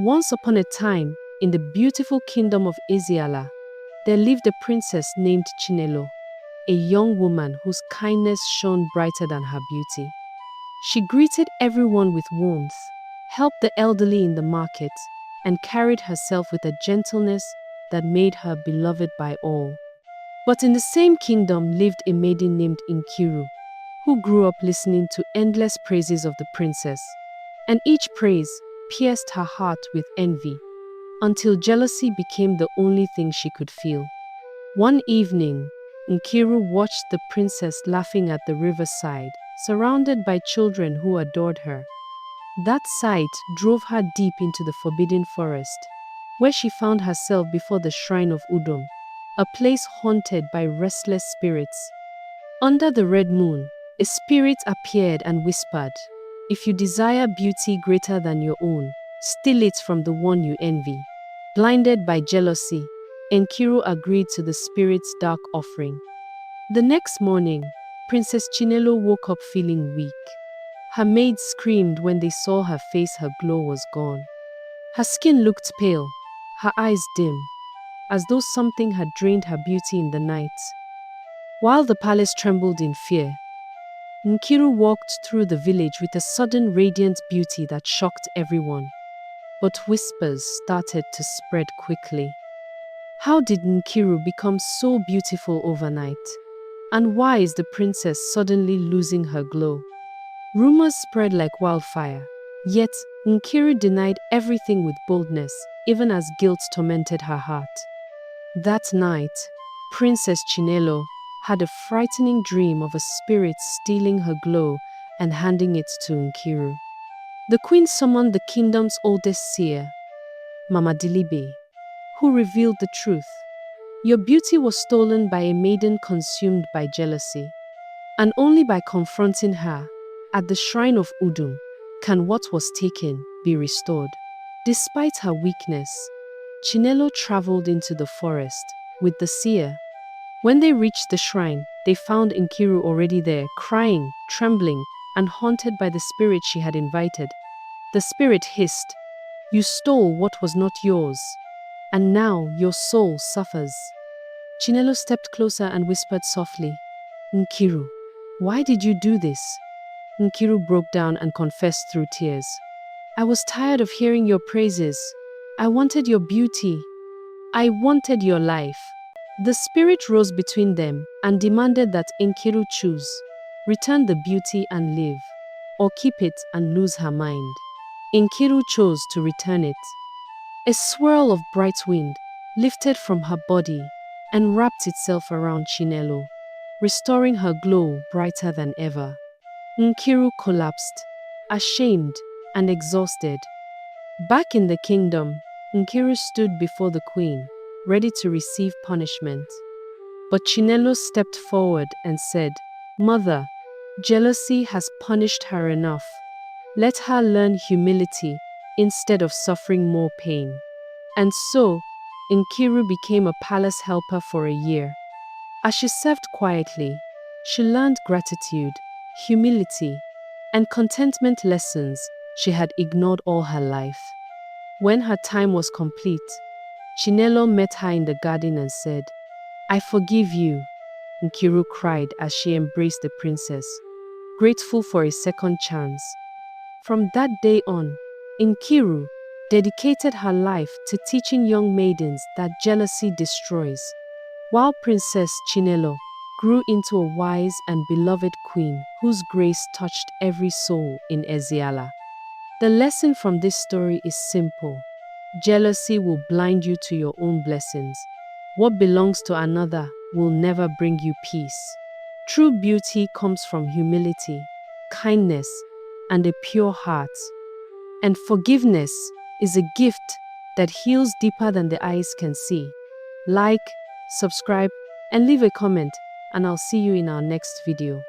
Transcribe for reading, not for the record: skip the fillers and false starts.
Once upon a time, in the beautiful kingdom of Eziala, there lived a princess named Chinelo, a young woman whose kindness shone brighter than her beauty. She greeted everyone with warmth, helped the elderly in the market, and carried herself with a gentleness that made her beloved by all. But in the same kingdom lived a maiden named Nkiru, who grew up listening to endless praises of the princess, and each praise pierced her heart with envy, until jealousy became the only thing she could feel. One evening, Nkiru watched the princess laughing at the riverside, surrounded by children who adored her. That sight drove her deep into the forbidden forest, where she found herself before the shrine of Udom, a place haunted by restless spirits. Under the red moon, a spirit appeared and whispered, "If you desire beauty greater than your own, steal it from the one you envy." Blinded by jealousy, Nkiru agreed to the spirit's dark offering. The next morning, Princess Chinelo woke up feeling weak. Her maids screamed when they saw her face. Her glow was gone. Her skin looked pale, her eyes dim, as though something had drained her beauty in the night. While the palace trembled in fear, Nkiru walked through the village with a sudden radiant beauty that shocked everyone. But whispers started to spread quickly. How did Nkiru become so beautiful overnight? And why is the princess suddenly losing her glow? Rumors spread like wildfire, yet Nkiru denied everything with boldness, even as guilt tormented her heart. That night, Princess Chinelo had a frightening dream of a spirit stealing her glow and handing it to Nkiru. The queen summoned the kingdom's oldest seer, Mama Dilibe, who revealed the truth. Your beauty was stolen by a maiden consumed by jealousy, and only by confronting her at the shrine of Udum can what was taken be restored. Despite her weakness, Chinelo traveled into the forest with the seer. When they reached the shrine, they found Nkiru already there, crying, trembling, and haunted by the spirit she had invited. The spirit hissed, "You stole what was not yours, and now your soul suffers." Chinelo stepped closer and whispered softly, "Nkiru, why did you do this?" Nkiru broke down and confessed through tears. "I was tired of hearing your praises. I wanted your beauty. I wanted your life." The spirit rose between them and demanded that Nkiru choose: return the beauty and live, or keep it and lose her mind. Nkiru chose to return it. A swirl of bright wind lifted from her body and wrapped itself around Chinelo, restoring her glow brighter than ever. Nkiru collapsed, ashamed and exhausted. Back in the kingdom, Nkiru stood before the queen, ready to receive punishment. But Chinelo stepped forward and said, "Mother, jealousy has punished her enough. Let her learn humility instead of suffering more pain." And so, Nkiru became a palace helper for a year. As she served quietly, she learned gratitude, humility, and contentment lessons she had ignored all her life. When her time was complete, Chinelo met her in the garden and said, "I forgive you," Nkiru cried as she embraced the princess, grateful for a second chance. From that day on, Nkiru dedicated her life to teaching young maidens that jealousy destroys, while Princess Chinelo grew into a wise and beloved queen whose grace touched every soul in Eziala. The lesson from this story is simple. Jealousy will blind you to your own blessings. What belongs to another will never bring you peace. True beauty comes from humility, kindness, and a pure heart. And forgiveness is a gift that heals deeper than the eyes can see. Like, subscribe, and leave a comment, and I'll see you in our next video.